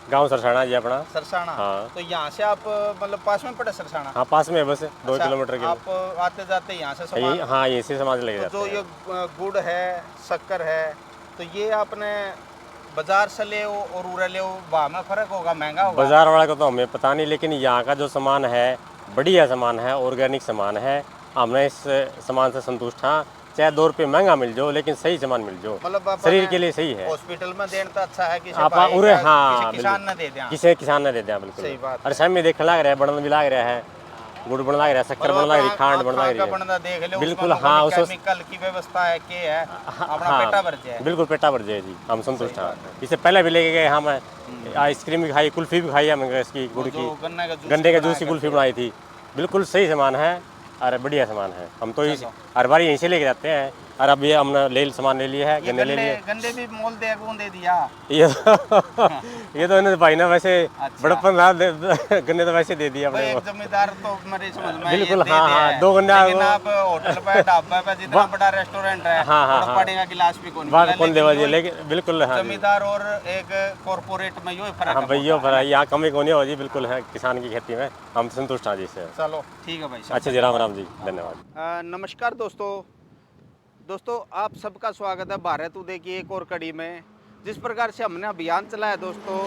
गांव सरसाना जी अपना। सरसाना। हाँ। तो यहाँ से आप मतलब पास में पड़े सरसाना? हाँ पास में है बस 2 अच्छा, किलोमीटर के। आप आते जाते यहाँ से सामान? हाँ यहीं से सामान लेके तो जाते जो हैं। ये गुड़ है, शक्कर है, तो ये आपने बाजार से ले और उरे ले भाव में फर्क होगा, महंगा होगा? बाजार वाला का तो हमें पता नहीं, लेकिन यहाँ का जो सामान है बढ़िया सामान है, ऑर्गेनिक सामान है। हमने इस सामान से संतुष्ट हाँ, चाहे 2 रुपये महंगा मिल जाओ लेकिन सही सामान मिल जाओ, मतलब शरीर के लिए सही है। हॉस्पिटल में देना तो अच्छा है, किसी आप भाई उरे का, हाँ किसी किसान ने दे दिया। किसी किसान ने दे दिया बिल्कुल। सही बात अरे है। सामने देख लग रहा है, बड़न भी लग रहा है, गुड़ बन लग रहा है, शक्कर बन लग रही है, खांड बन लग रही है बनना देख ले, बिल्कुल। उसमें हाँ उस केमिकल की व्यवस्था है कि है अपना पेटा भर जाए। बिल्कुल पेटा भर जाए जी, हम संतुष्ट हैं। इससे पहले भी लेके गए हम, आइसक्रीम भी खाई, कुल्फी भी खाई हमने इसकी गुड़ की, गन्ने के जूस की कुल्फी बनाई थी। बिल्कुल सही सामान है, अरे बढ़िया सामान है। हम तो हर बार यहीं से लेके जाते हैं। और अब ये हमने सामान ले लिया है, गन्ने ले लिए। गन्ने भी मोल दे दिया ये तो इन्होंने भाई ना वैसे बड़प्पन रहा, गन्ने तो वैसे दे दिया अपने को। जमींदार तो मेरे समझ में बिल्कुल। हाँ 2 गन्ने। आप होटल पे ढाबा पे जितना बड़ा रेस्टोरेंट है, हाँ पड़ेगा गिलास भी कौन देवा जी, लेकिन बिल्कुल जमींदार और एक कॉर्पोरेट में यो फर्क है। हाँ भैया पर यहाँ कमी कौन हो जी, बिल्कुल है किसान की खेती में हम संतुष्ट हैं जी से। चलो ठीक है भाई। अच्छा जी, राम राम जी, धन्यवाद। नमस्कार दोस्तों आप सबका स्वागत है भारत उदय की एक और कड़ी में। जिस प्रकार से हमने अभियान चलाया दोस्तों,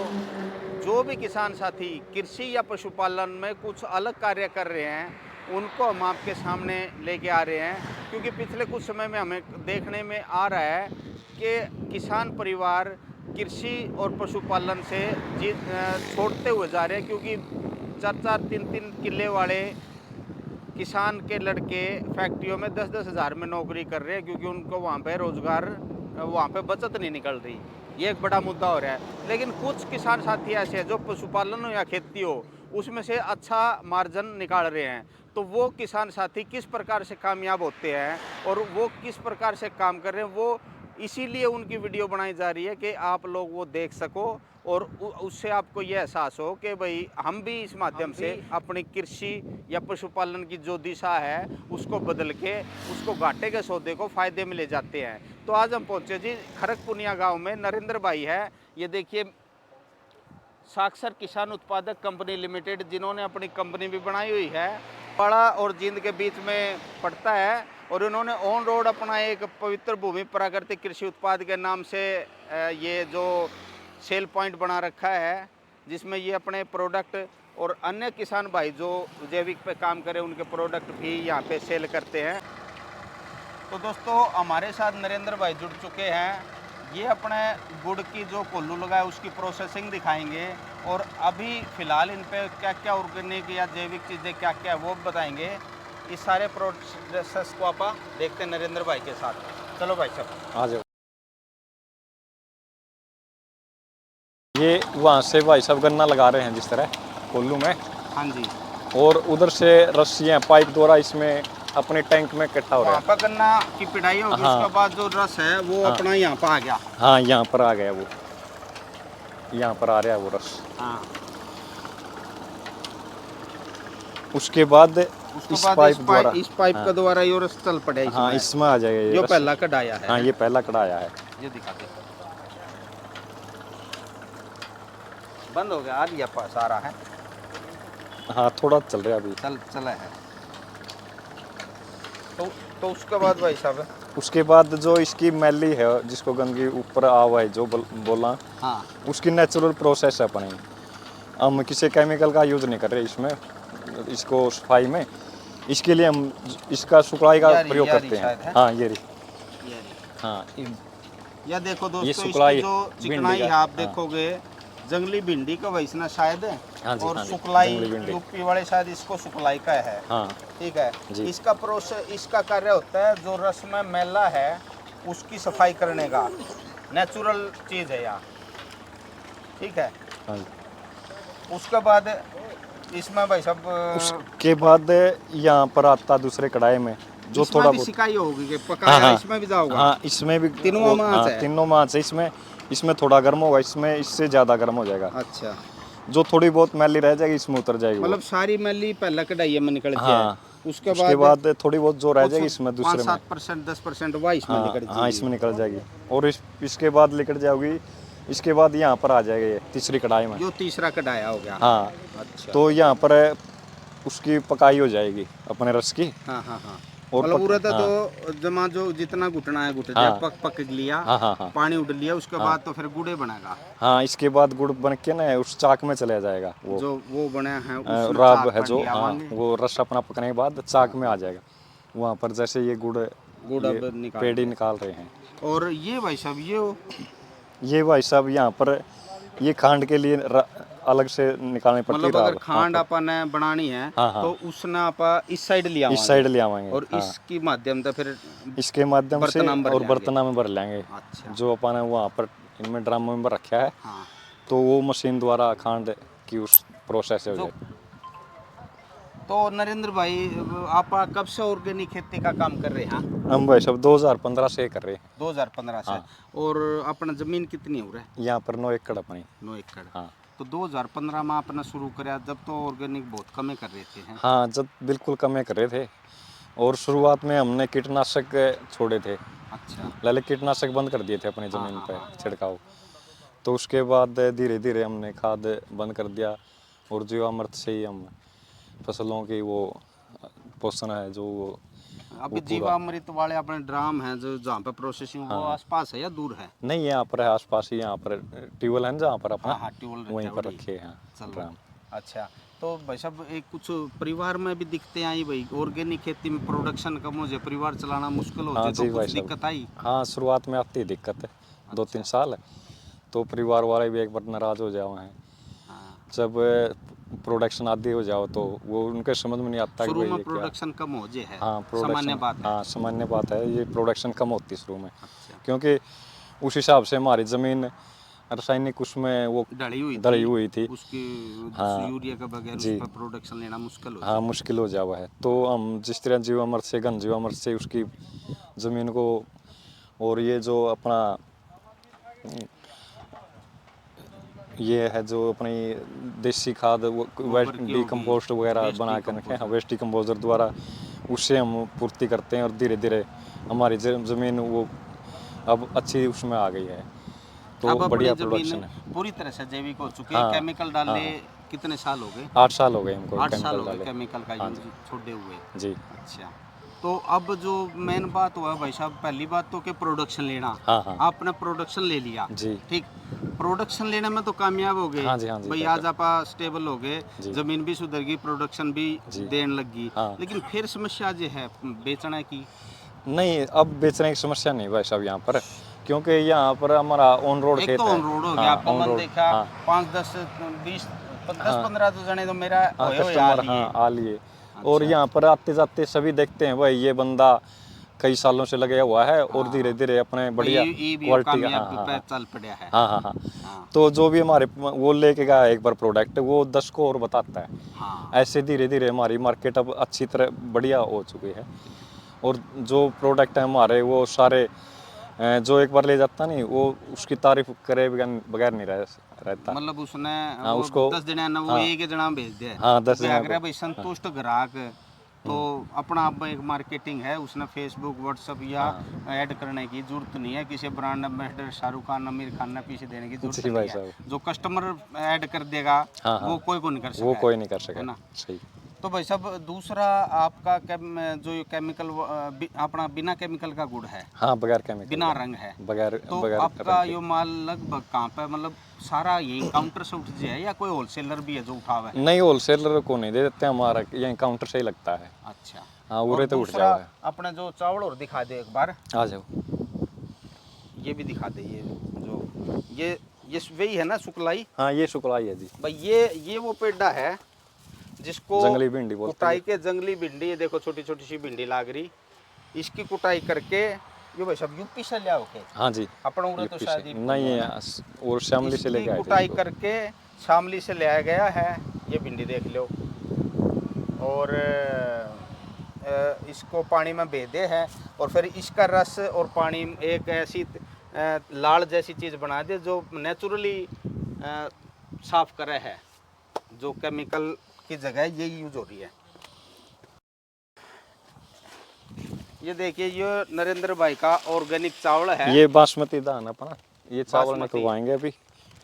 जो भी किसान साथी कृषि या पशुपालन में कुछ अलग कार्य कर रहे हैं उनको हम आपके सामने लेके आ रहे हैं, क्योंकि पिछले कुछ समय में हमें देखने में आ रहा है कि किसान परिवार कृषि और पशुपालन से छोड़ते हुए जा रहे हैं, क्योंकि 4-4, 3-3 किले वाले किसान के लड़के फैक्ट्रियों में 10-10 हज़ार में नौकरी कर रहे हैं, क्योंकि उनको वहाँ पे रोज़गार, वहाँ पे बचत नहीं निकल रही। ये एक बड़ा मुद्दा हो रहा है। लेकिन कुछ किसान साथी ऐसे हैं जो पशुपालन हो या खेती हो उसमें से अच्छा मार्जिन निकाल रहे हैं। तो वो किसान साथी किस प्रकार से कामयाब होते हैं और वो किस प्रकार से काम कर रहे हैं, वो इसीलिए उनकी वीडियो बनाई जा रही है कि आप लोग वो देख सको और उससे आपको ये एहसास हो कि भाई हम भी इस माध्यम से अपनी कृषि या पशुपालन की जो दिशा है उसको बदल के उसको घाटे के सौदे को फायदे में ले जाते हैं। तो आज हम पहुंचे जी खरकपुनिया गांव में। नरेंद्र भाई है, ये देखिए साक्षर किसान उत्पादक कंपनी लिमिटेड, जिन्होंने अपनी कंपनी भी बनाई हुई है। पाड़ा और जींद के बीच में पड़ता है और इन्होंने ऑन रोड अपना एक पवित्र भूमि प्राकृतिक कृषि उत्पाद के नाम से ये जो सेल पॉइंट बना रखा है, जिसमें ये अपने प्रोडक्ट और अन्य किसान भाई जो जैविक पे काम करें उनके प्रोडक्ट भी यहाँ पे सेल करते हैं। तो दोस्तों हमारे साथ नरेंद्र भाई जुड़ चुके हैं। ये अपने गुड़ की जो कोल्लू लगाए उसकी प्रोसेसिंग दिखाएंगे और अभी फ़िलहाल इन पे क्या क्या ऑर्गेनिक या जैविक चीज़ें क्या क्या वो बताएंगे। इस सारे प्रोसेस को आप देखते हैं नरेंद्र भाई के साथ। चलो भाई साहब आ जाओ। ये वहाँ से भाई साहब गन्ना लगा रहे हैं जिस तरह कोल्लू में। हाँ जी। और उधर से रस्सियाँ पाइप द्वारा इसमें अपने टैंक में इकट्ठा हो रहा है। वहाँ पर गन्ना की पिटाई होगी, हाँ। उसके बाद जो रस है वो अपना यहाँ पर आ गया। हाँ यहाँ पर आ गया, वो यहाँ पर आ रहा है वो रस। हाँ। उसके बाद इस पाइप का द्वारा ये रस चल पड़े। हाँ इसमें आ जाएगा ये जो रस। पहला कढ़ाया है। हाँ ये पहला कढ़ाया है। ये दिखाते बंद हो गया, आ दिया सारा है। हाँ थोड़ा चल रहा है अभी। चला है। तो उसके बाद भाई साहब उसके बाद जो इसकी मैली है जिसको गंदगी ऊपर आवा है जो बोला, हाँ, उसकी नेचुरल प्रोसेस है अपनी। हम किसी केमिकल का यूज नहीं कर रहे इसमें, इसको सफाई में। इसके लिए हम इसका सुखलाई का प्रयोग करते हैं। हाँ ये रही। हाँ या देखो दोस्तों, ये इसकी सुखलाई जो चिकनाई है आप देखोगे जंगली भिंडी का वैसना शायद है। हाँ जी, और हाँ जी, सुखलाई जंगली भिंडी। यूपी वाले शायद इसको सुखलाई का है। हाँ ठीक है जी। इसका प्रोसेस, इसका कार्य होता है जो रस में मैला है उसकी सफाई करने का। नेचुरल चीज़ है यहाँ। ठीक है। हाँ। उसके बाद इसमें भाई साहब उसके बाद यहाँ पर आता दूसरे कढ़ाई में जो थोड़ा बहुत सिकाई होगी कि पकाया। हाँ, इसमें भी जाओगा। हाँ इसमें भी तीनों में आँच है। तीनों में आँच है। इसमें थोड़ा गर्म होगा, इसमें इससे ज़्यादा गर्म हो जाएगा। अच्छा। जो थोड़ी बहुत मैली रह जाएगी इसमें उतर जाएगी। मतलब सारी मैली पहला कढ़ाई में निकल जाए। हाँ। उसके बाद थोड़ी बहुत जो रह जाएगी इसमें दूसरे में 5-7%, 10% वह इसमें निकल जाएगी। हाँ इसमें निकल जाएगी। और इसके बाद निकल जाएगी इसके बाद यहाँ पर आ जाएगा ये तीसरी कढ़ाई में। जो तीसरा कढ़ाया हो गया। हाँ, अच्छा। तो यहाँ पर उसकी पकाई हो जाएगी अपने रस की। हाँ हाँ हाँ। और मतलब उड़द हाँ, तो जमा जो जितना घुटना है घुट हाँ, पक पक लिया, हाँ हाँ हाँ पानी उड़ लिया, उसके बाद तो फिर गुड़े बनेगा। हाँ, इसके बाद गुड़ बन के ना उस चाक में चला जाएगा वो जो वो बने हैं उसमें राब चाक है पर जो, लिया हाँ, आवांगे। वो रस अपना पकने के बाद चाक में आ जाएगा। वहाँ पर जैसे ये गुड़ अब निकाल पेड़ी दिया। निकाल रहे हैं। और ये भाई साहब ये भाई साहब यहाँ पर ये खांड के लिए अलग से निकालनी पड़ती है मतलब अगर राब। खांड अपन ने बनानी है हाँ, हाँ। तो उसने आप इस साइड ले इस साइड ले आवाएंगे और हाँ। इसकी माध्यम से फिर इसके माध्यम से बर्तनां में भर और लेंगे। बर्तना में भर लेंगे। अच्छा। जो अपन ने वहाँ पर इनमें ड्रम में रखा है, हाँ। तो वो मशीन द्वारा खांड की उस प्रोसेस हो जाए। तो नरेंद्र भाई आप कब से ऑर्गेनिक खेती का काम कर रहे हैं? हम भाई साहब 2015 से कर रहे हैं। 2015 से। हाँ। और अपना जमीन कितनी हो रहा है? यहाँ पर 9 एकड़ अपनी। 9 एकड़। हाँ। तो 2015 में आपने शुरू कराया, जब तो ऑर्गेनिक बहुत कम कर रहे थे हैं? हाँ, जब बिल्कुल कम कर रहे थे। और शुरुआत में हमने कीटनाशक छोड़े थे। अच्छा। पहले कीटनाशक बंद कर दिए थे अपनी ज़मीन हाँ, पे हाँ। छिड़काव। तो उसके बाद धीरे धीरे हमने खाद बंद कर दिया और जीवामृत से ही हम फसलों की वो पोषण है जो वो अभी जीवामृत वाले अपने ड्राम हैं जो जहाँ पे प्रोसेसिंग वो आसपास है या दूर है? नहीं, यहाँ पर है आसपास ही। यहाँ पर ट्यूबवेल है ना जहाँ पर अपना, हाँ, ट्यूबवेल वहीं रखा पर है वही। रखे हैं चलो। ड्राम। अच्छा। तो भाई साहब एक कुछ परिवार में भी दिखते आई भाई, ऑर्गेनिक खेती में प्रोडक्शन कम हो जाए, परिवार चलाना मुश्किल हो हाँ जाए, जी तो भाई कुछ साहब। दिक्कत आई? हाँ, शुरुआत में आती है दिक्कत है। 2-3 साल तो परिवार वाले भी एक बार नाराज हो जाओ हैं। हाँ। जब प्रोडक्शन आदि हो जाओ तो वो उनके समझ में नहीं आता कि शुरू भाई में ये क्या। प्रोडक्शन कम हो जाए है। हाँ, सामान्य बात है। हाँ, सामान्य बात है। ये प्रोडक्शन कम होती है शुरू में, अच्छा। क्योंकि उस हिसाब से हमारी ज़मीन रासायनिक उसमें वो ढली हुई थी। उसकी हाँ यूरिया का बगैर उस जी, पर प्रोडक्शन लेना मुश्किल हो हाँ, जाए। मुश्किल हो जावा है। तो हम जिस तरह जीवामृत से, घन जीवामृत से उसकी ज़मीन को, और ये जो अपना ये है जो अपनी देसी खाद वेस्ट डिकम्पोस्ट वगैरह बना कर रखे हैं, वेस्ट डिकम्पोजर द्वारा उससे हम पूर्ति करते हैं। और धीरे धीरे हमारी ज़मीन वो अब अच्छी उसमें आ गई है, तो अब बढ़िया अपनी प्रोडक्शन जमीन है। पूरी तरह से जैविक हो चुकी है। हाँ, केमिकल डाले हाँ। कितने साल हो गए? 8 साल हो गए हमको 8 साल केमिकल हो गए डाले। केमिकल का हाँ यूज जी। छोड़े हुए। जी। अच्छा। तो अब जो मेन बात हुआ भाई साहब, पहली बात तो कि प्रोडक्शन लेना। हाँ, हाँ। आपने प्रोडक्शन ले लिया, जी। ठीक। प्रोडक्शन लेने में तो कामयाब हो गए। हाँ जी, हाँ जी, भाई भाई आज आप स्टेबल हो गए, जी। जमीन भी सुधर गई, प्रोडक्शन भी जी। देने लगी। हाँ। लेकिन फिर समस्या जो है बेचने की। नहीं, अब बेचने की समस्या नहीं भाई साहब यहाँ पर, क्योंकि यहाँ पर हमारा ऑन रोड एक खेत तो है। ऑन रोड हो गया, हाँ, आपका ऑन मन रोड। देखा हाँ, 5, 10, 20, 10, हाँ। 15 तो जने तो मेरा हाँ, होए हुए कस्टमर, आ लिए। हाँ, आ लिए। और अच्छा। यहाँ पर आते जाते सभी देखते हैं भाई ये बंदा कई सालों से लगे हुआ है और हाँ। धीरे धीरे अपने भाई बढ़िया ये भी क्वालिटी का। कामयाब हाँ, हाँ, पे हाँ, चल पड़ा है। हाँ, हाँ, हाँ। हाँ। तो जो भी हमारे वो लेके गया एक बार प्रोडक्ट, वो 10 को और बताता है। हाँ। ऐसे धीरे धीरे हमारी मार्केट अब अच्छी तरह बढ़िया हो चुकी है। और जो प्रोडक्ट है हमारे वो सारे जो एक बार ले जाता नहीं, वो उसकी तारीफ करे बगैर नहीं रहता। मतलब उसने हाँ, वो उसको 10 जना ना वो हाँ, एक जना भेज दे। हाँ, 10 तो जना अगर को। भाई संतुष्ट ग्राहक तो अपना आप एक मार्केटिंग है, उसने फेसबुक व्हाट्सएप या ऐड करने की जरूरत नहीं है। किसी ब्रांड एम्बेसडर शाहरुख खान आमिर खान ने पीछे देने की जरूरत जी भाई नहीं है। साहब। जो कस्टमर ऐड कर देगा हाँ, हाँ। वो कोई को नहीं कर वो सका कोई नहीं कर सका। है ना। सही। तो भाई साहब दूसरा आपका जो ये केमिकल अपना बिना केमिकल का गुड़ है, हाँ, बगैर केमिकल, बिना रंग है, बगैर तो बगैर आपका रंग के। ये माल लगभग कहाँ पे, मतलब सारा यही काउंटर से उठ जाए या कोई होलसेलर भी है जो उठावा है? नहीं, होलसेलर को नहीं दे देते, हमारा यहीं काउंटर से ही लगता है। अच्छा। हाँ, और उरे तो उठ दूसरा जाओ है। अपने जो चावल और दिखा दे एक बार, आ जाओ। ये भी दिखा दे। ये जो ये वही है ना सुकलाई? हाँ, ये शुक्लाई है जी। भाई ये वो पेड़ा है जिसको जंगली भिंडी बोलते कुटाई के जंगली भिंडी, ये देखो छोटी छोटी सी भिंडी लाग रही, इसकी कुटाई करके ये भाई सब यूपी से ले आओ के हाँ जी। अपना उड़े तो यूपी शायद से ही नहीं है, और शामली से लेके आए थे कुटाई इसको। करके शामली से ले आया गया है। ये भिंडी देख लो। और इसको पानी में भेदे है और फिर इसका रस और पानी एक ऐसी लाल जैसी चीज़ बना दे जो नेचुरली साफ करे है, जो केमिकल की जगह यही यूज हो रही है। ये देखिए ये नरेंद्र भाई का ऑर्गेनिक चावल है। ये बासमती धान अपना, ये चावल बासमती। निकलवाएंगे अभी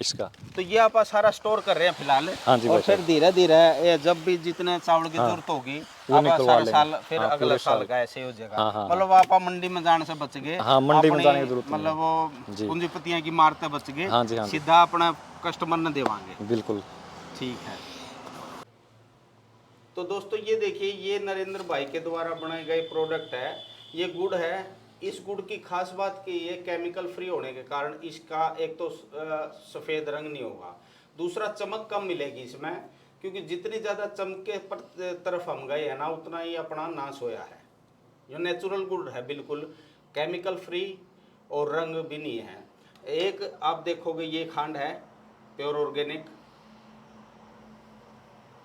इसका। तो ये आप सारा स्टोर कर रहे हैं फिलहाल। हाँ जी और भाई फिर साहब। धीरे धीरे जब भी जितने चावल की हाँ, जरूरत होगी वो आप निकलवा सारा लेंगे। साल फिर हाँ, अगले पूरे साल साल। का ऐसे हो जाएगा। हाँ, हाँ, मतलब आप मंडी में जाने से बच गए। हाँ, मंडी में अपनी जाने की जरूरत नहीं मतलब है। वो जी। पूंजीपतियां की मारते बच गए। हाँ जी, हाँ जी। सीधा अपना कस्टमर ने देवांगे। बिल्कुल। ठीक है। तो दोस्तों ये देखिए, ये नरेंद्र भाई के द्वारा बनाए गए प्रोडक्ट है। ये गुड़ है। इस गुड़ की खास बात कि ये केमिकल फ्री होने के कारण इसका एक तो सफ़ेद रंग नहीं होगा, दूसरा चमक कम मिलेगी इसमें, क्योंकि जितनी ज़्यादा चमक के तरफ हम गए हैं ना उतना ही अपना नाश होया है। जो नेचुरल गुड़ है बिल्कुल केमिकल फ्री और रंग भी नहीं है। एक आप देखोगे ये खांड है प्योर ऑर्गेनिक,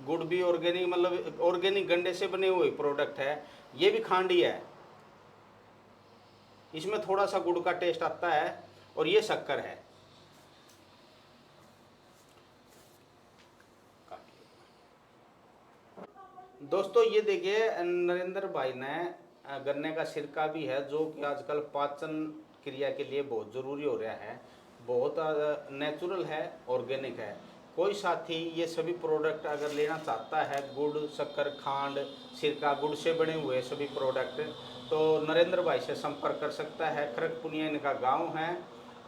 गुड़ भी ऑर्गेनिक, मतलब ऑर्गेनिक गंडे से बने हुए प्रोडक्ट है। ये भी खांडी है, इसमें थोड़ा सा गुड़ का टेस्ट आता है, और ये शक्कर है। दोस्तों ये देखिए, नरेंद्र भाई ने गन्ने का सिरका भी है, जो कि आजकल पाचन क्रिया के लिए बहुत ज़रूरी हो रहा है। बहुत नेचुरल है, ऑर्गेनिक है। कोई साथी ये सभी प्रोडक्ट अगर लेना चाहता है, गुड़, शक्कर, खांड, सिरका, गुड़ से बने हुए सभी प्रोडक्ट, तो नरेंद्र भाई से संपर्क कर सकता है। खरकपुनिया इनका गांव है।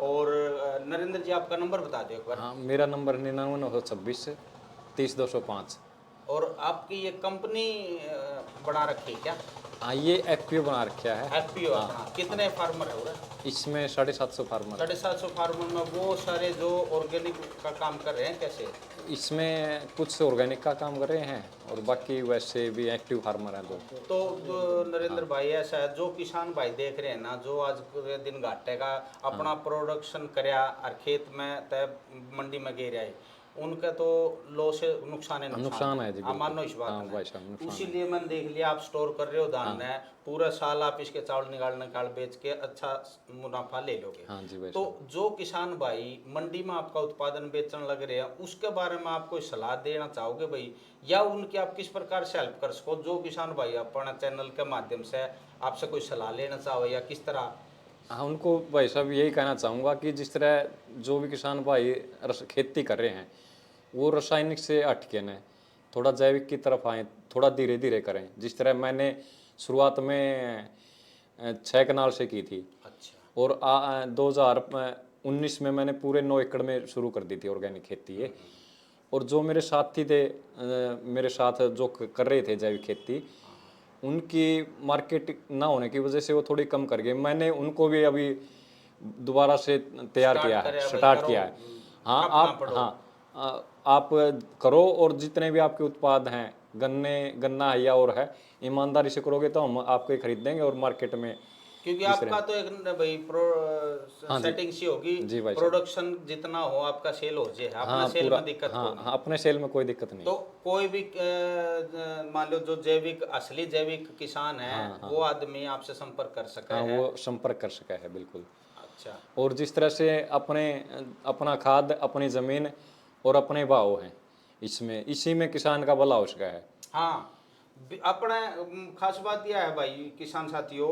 और नरेंद्र जी आपका नंबर बता दो एक बार। हाँ, मेरा नंबर 99 30 205। और आपकी ये कंपनी बना रखी है क्या? हाँ, ये FPO बना रखा है। FPO अपना कितने फार्मर है उधर? इसमें 750 फार्मर है। 750 फार्मर में वो सारे जो ऑर्गेनिक का काम कर रहे हैं कैसे? इसमें कुछ ऑर्गेनिक का काम कर रहे हैं और बाकी वैसे भी एक्टिव फार्मर हैं दो। तो जो नरेंद्र भाई ऐसा है, जो किसान भाई देख रहे हैं ना, जो आज के दिन घाटे का अपना प्रोडक्शन करया और खेत में तय मंडी में गिर आए, उनका तो लॉस नुकसान है। नुकसान है जी, हाँ, मानो इस हाँ, बात भाई साहब, में। नुकसान इसीलिए मैंने देख लिया आप स्टोर कर रहे हो धान है, पूरा साल आप इसके चावल निकाल बेच के अच्छा मुनाफा ले लोगे। हाँ जी भाई तो साहब। जो किसान भाई मंडी में आपका उत्पादन बेचने लग रहे हैं, उसके बारे में आप कोई सलाह देना चाहोगे भाई, या उनकी आप किस प्रकार से हेल्प कर सको? जो किसान भाई अपना चैनल के माध्यम से आपसे कोई सलाह लेना चाहो या किस तरह? हाँ, उनको भाई साहब यही कहना चाहूँगा कि जिस तरह जो भी किसान भाई खेती कर रहे हैं, वो रासायनिक से हट के न थोड़ा जैविक की तरफ आएँ, थोड़ा धीरे धीरे करें। जिस तरह मैंने शुरुआत में 6 कनाल से की थी, अच्छा। और 2019 में मैंने पूरे 9 एकड़ में शुरू कर दी थी ऑर्गेनिक खेती ये। और जो मेरे साथी थे, मेरे साथ जो कर रहे थे जैविक खेती, उनकी मार्केट ना होने की वजह से वो थोड़ी कम कर गए। मैंने उनको भी अभी दोबारा से तैयार किया है, स्टार्ट किया है। हाँ आप करो, और जितने भी आपके उत्पाद हैं, गन्ना है या और है, ईमानदारी से करोगे तो हम आपको खरीद देंगे और मार्केट में। क्योंकि आपका तो एक भाई सेटिंग सी होगी, जी भाई, प्रोडक्शन जितना हो आपका सेल हो जाए, अपना हाँ, सेल पूरा, में दिक्कत हाँ, होगी। हाँ, अपने सेल में कोई दिक्कत नहीं। तो कोई भी मान लो जो जैविक असली जैविक किसान है, वो आदमी आपसे संपर्क कर सका हाँ, है। वो संपर्क कर सका है बिल्कुल। अच्छा। और जिस तरह से अपना खाद, अपनी ज़मीन और अपने भाव हैं, इसमें इसी में किसान का भला हो सका है। हाँ, अपने खास बात यह है भाई किसान साथियों,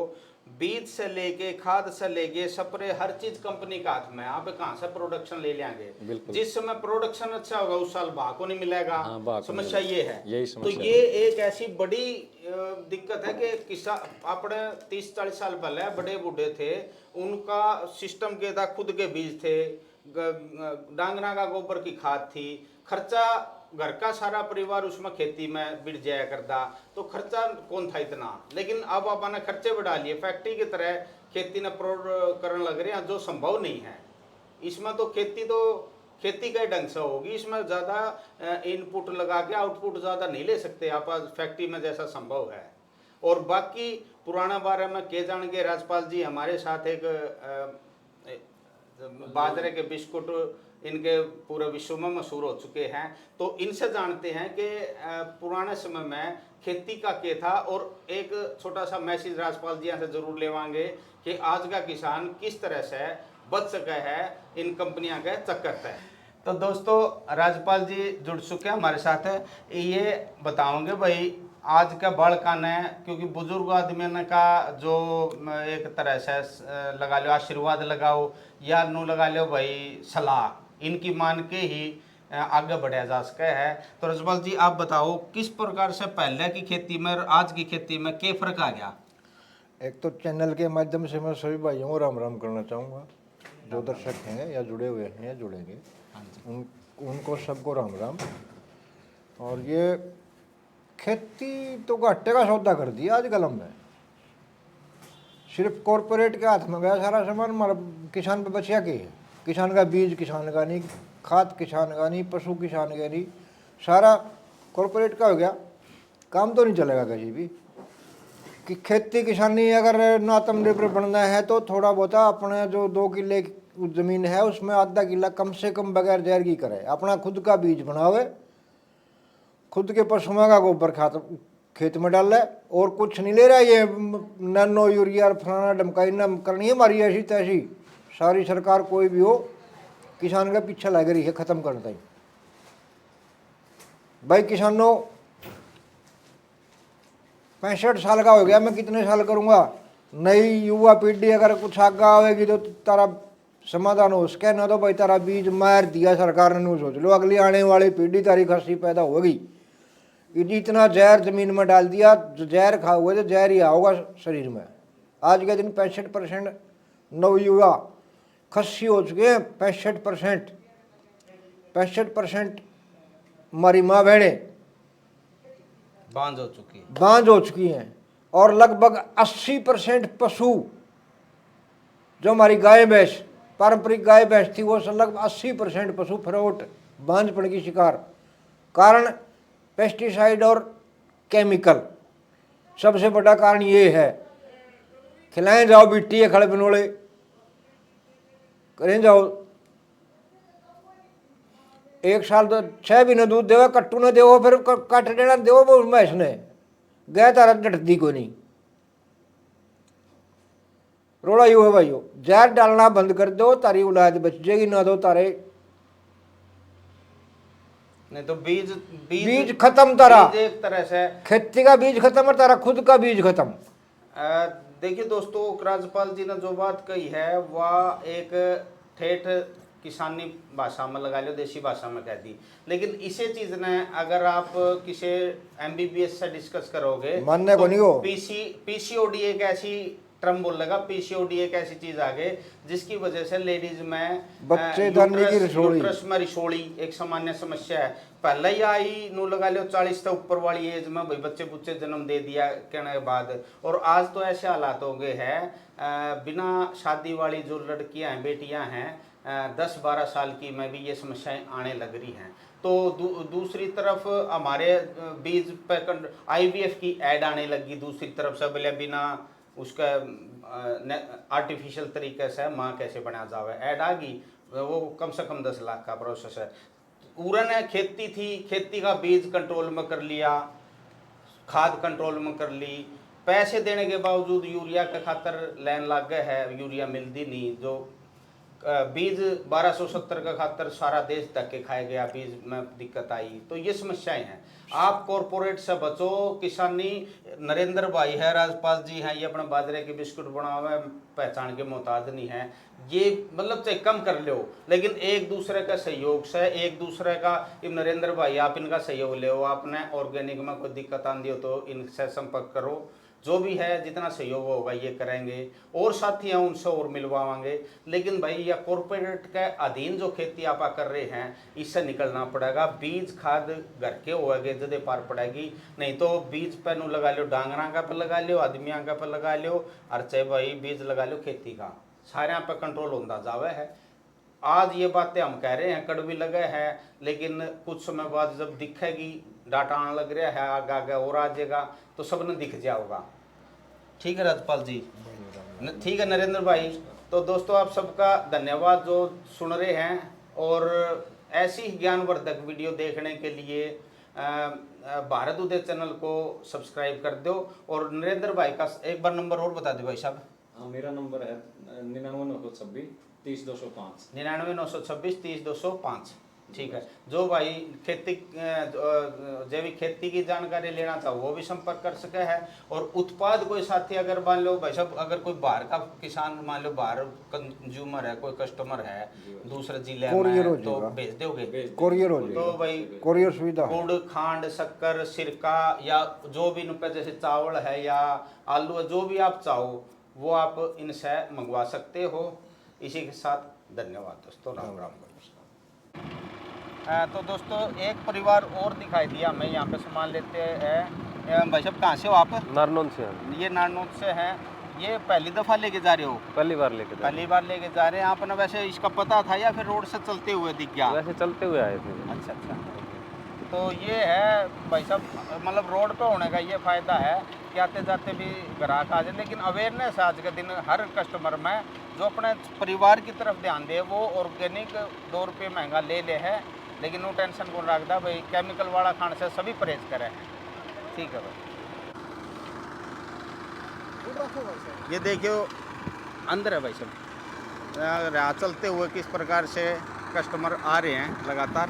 बीज से लेके खाद से लेके स्प्रे हर चीज कंपनी का हाथ में है। आप कहाँ से प्रोडक्शन ले लेंगे? जिस समय प्रोडक्शन अच्छा होगा उस साल भाव को नहीं मिलेगा। हाँ, समस्या ये है। यही तो समस्या ये एक ऐसी बड़ी दिक्कत है कि किसान अपने 30-40 साल पहले बड़े बूढ़े थे, उनका सिस्टम के था, खुद के बीज थे, डांगरा का गोबर की खाद थी, खर्चा घर का सारा परिवार उसमें खेती में बिड़ जाया करता, तो खर्चा कौन था इतना। लेकिन अब अपने खर्चे बढ़ा लिए, फैक्ट्री की तरह खेती ने करने लग रहे हैं, जो संभव नहीं है। इसमें तो खेती के ढंग से होगी, इसमें ज़्यादा इनपुट लगा के आउटपुट ज़्यादा नहीं ले सकते आप फैक्ट्री में जैसा संभव है। और बाकी पुराना बारे में के जान के राजपाल जी हमारे साथ एक बाजरे के बिस्कुट इनके पूरे विश्व में मशहूर हो चुके हैं, तो इनसे जानते हैं कि पुराने समय में खेती का क्या था। और एक छोटा सा मैसेज राजपाल जी यहाँ से जरूर लेवांगे कि आज का किसान किस तरह से बच सका है इन कंपनियों के चक्कर से। तो दोस्तों राजपाल जी जुड़ चुके हैं हमारे साथ, ये बताओगे भाई आज का बड़कन है, क्योंकि बुजुर्ग आदमी का जो एक तरह से लगा लो आशीर्वाद लगाओ या नू लगा लो भाई सलाह, इनकी मान के ही आगे बढ़ा जा सके है। तो रजपाल जी आप बताओ किस प्रकार से पहले की खेती में और आज की खेती में क्या फर्क आ गया? एक तो चैनल के माध्यम से मैं सभी भाइयों को राम राम करना चाहूँगा, जो दर्शक हैं या जुड़े हुए हैं या जुड़ेंगे, उनको सबको राम राम। और ये खेती तो घाटे का सौदा कर दिया आजकल हमने, सिर्फ कॉरपोरेट के हाथ में गया सारा सामान, हमारा किसान पे बचिया के है। किसान का बीज किसान का नहीं, खाद किसान का नहीं, पशु किसान का नहीं, सारा कॉरपोरेट का हो गया। काम तो नहीं चलेगा कहीं भी कि खेती किसानी अगर ना आत्मनिर्भर बनना है तो थोड़ा बहुत अपने जो 2 किले ज़मीन है उसमें आधा किला कम से कम बगैर जहर की करे, अपना खुद का बीज बनावे, खुद के पशुओं का गोबर खाद खेत में डाल ले, और कुछ नहीं ले रहा। ये नैनो यूरिया और फलाना डमकाई न करनी है हमारी ऐसी तैसी, सारी सरकार कोई भी हो किसान का पीछे लग रही है ख़त्म करता ही। भाई किसानों 65 साल का हो गया, मैं कितने साल करूँगा? नई युवा पीढ़ी अगर कुछ आगे आएगी तो तारा समाधान हो सके, ना तो भाई तारा बीज मार दिया सरकार ने, सोच लो अगली आने वाली पीढ़ी तारी खासी पैदा होगी। इतना जहर ज़मीन में डाल दिया, जो जहर खाओगे तो जहर ही आओगा शरीर में। आज के दिन 65% नवयुवा खस्सी हो चुके हैं। 65% हमारी माँ बहनें बांझ हो चुकी हैं। और लगभग 80% पशु, जो हमारी गाय भैंस पारंपरिक गाय भैंस थी, वो लगभग 80% पशु फरोट बांझपन की शिकार। कारण पेस्टिसाइड और केमिकल, सबसे बड़ा कारण ये है। खिलाएं जाओ बिट्टी है खड़े बनोले करें जाओ, 1 साल तो 6 महीने दूध देवा, कट्टू ने देवो, फिर कट देना देवो वो भैंस ने, गए तारा डटती को नहीं। रोड़ा यू है भाइयों, जहर डालना बंद कर दो, तारी औलाद बच जाएगी, ना दो तारे नहीं तो बीज खत्म, तारा एक तरह से खेती का बीज खत्म और तारा खुद का बीज खत्म। देखिए दोस्तों, राजपाल जी ने जो बात कही है वह एक ठेठ किसानी भाषा में लगा लो, देसी भाषा में कह दी, लेकिन इसे चीज ने अगर आप किसी MBBS से डिस्कस करोगे मानने को नहीं हो। PCOD एक ऐसी टर्म बोल लगा, PCOD एक ऐसी चीज आ गई जिसकी वजह से लेडीज में यूट्रस में रिसोड़ी एक सामान्य समस्या है। पहले ही आई नू लगा लो 40 से ऊपर वाली एज में भाई बच्चे जन्म दे दिया कहने के बाद, और आज तो ऐसे हालात हो गए हैं बिना शादी वाली जो लड़कियां हैं, बेटियां हैं 10-12 साल की में भी ये समस्याएं आने लग रही हैं। तो दूसरी तरफ हमारे बीज पे IVF की ऐड आने लगी, दूसरी तरफ से बोले बिना उसका आर्टिफिशियल तरीके से माँ कैसे बना जावे, ऐड आ गई। वो कम से कम 10 लाख का प्रोसेस है। उरन खेती थी, खेती का बीज कंट्रोल में कर लिया, खाद कंट्रोल में कर ली, पैसे देने के बावजूद यूरिया के खातर लाइन लग गए है, यूरिया मिलती नहीं। जो बीज 1270 का खातर सारा देश धक्के खाए गया, बीज में दिक्कत आई। तो ये समस्याएं हैं। आप कॉरपोरेट से बचो, किसानी नरेंद्र भाई है, राजपाल जी हैं, ये अपने बाजरे के बिस्कुट बनावे पहचान के मोहताज नहीं है, ये मतलब चाहे कम कर लो, लेकिन एक दूसरे का सहयोग से, एक दूसरे का नरेंद्र भाई आप इनका सहयोग ले, आपने ऑर्गेनिक में कोई दिक्कत आती हो तो इनसे संपर्क करो, जो भी है जितना सहयोग होगा ये करेंगे, और साथी हैं उनसे और मिलवाएंगे। लेकिन भाई यह कॉरपोरेट के अधीन जो खेती आप कर रहे हैं इससे निकलना पड़ेगा। बीज खाद घर के होएगे जदे पार पड़ेगी, नहीं तो बीज पे नू लगा लो, डांगरा का पे लगा लो, आदमियों का पे लगा लो, और चाहे भाई बीज लगा लो खेती का, सारे पे कंट्रोल होता जावे है। आज ये बातें हम कह रहे हैं कड़वी लगे हैं, लेकिन कुछ समय बाद जब दिखेगी, डाटा आने लग रहा है, आगे आगे और आ जाएगा तो सबने दिख जाओगा। ठीक है राजपाल जी, ठीक है नरेंद्र भाई। तो दोस्तों आप सबका धन्यवाद जो सुन रहे हैं, और ऐसी ज्ञानवर्धक वीडियो देखने के लिए भारत उदय चैनल को सब्सक्राइब कर दो। और नरेंद्र भाई का एक बार नंबर और बता दो भाई साहब। हाँ, मेरा नंबर है 99 926 30 205। 99 926 30 205। ठीक है। जो भाई खेती जैविक खेती की जानकारी लेना चाहो वो भी संपर्क कर सके है। और उत्पाद कोई साथी अगर मान लो भाई साहब, अगर कोई बाहर का किसान मान लो बाहर कंज्यूमर है, कोई कस्टमर है दूसरे जिले में, तो भेज दोगे? कोरियर हो जाएगा। तो भाई कोरियर सुविधा, गुड़, खांड, शक्कर, सिरका या जो भी रुपए जैसे चावल है या आलू है, जो भी आप चाहो वो आप इनसे मंगवा सकते हो। इसी के साथ धन्यवाद दोस्तों, राम राम। तो दोस्तों एक परिवार और दिखाई दिया हमें, यहाँ पे सामान लेते हैं। भाई साहब कहाँ से हो आप? नारनौल से हम ये नारनौल से हैं। ये पहली दफ़ा लेके जा रहे हो? पहली बार लेके पहली बार लेके जा रहे हैं। आपने वैसे इसका पता था या फिर रोड से चलते हुए दिख गया? वैसे चलते हुए आए थे। अच्छा अच्छा। तो ये है भाई साहब, मतलब रोड पे होने का ये फ़ायदा है कि आते जाते भी ग्राहक आ जाए। लेकिन अवेयरनेस आज के दिन हर कस्टमर में जो अपने परिवार की तरफ ध्यान दे, वो ऑर्गेनिक 2 रुपये महंगा ले ले है, लेकिन वो टेंशन को रखता भाई केमिकल वाला खाने से सभी परहेज करें। ठीक है भाई। ये देखियो अंदर है भाई साहब, चलते हुए किस प्रकार से कस्टमर आ रहे हैं लगातार।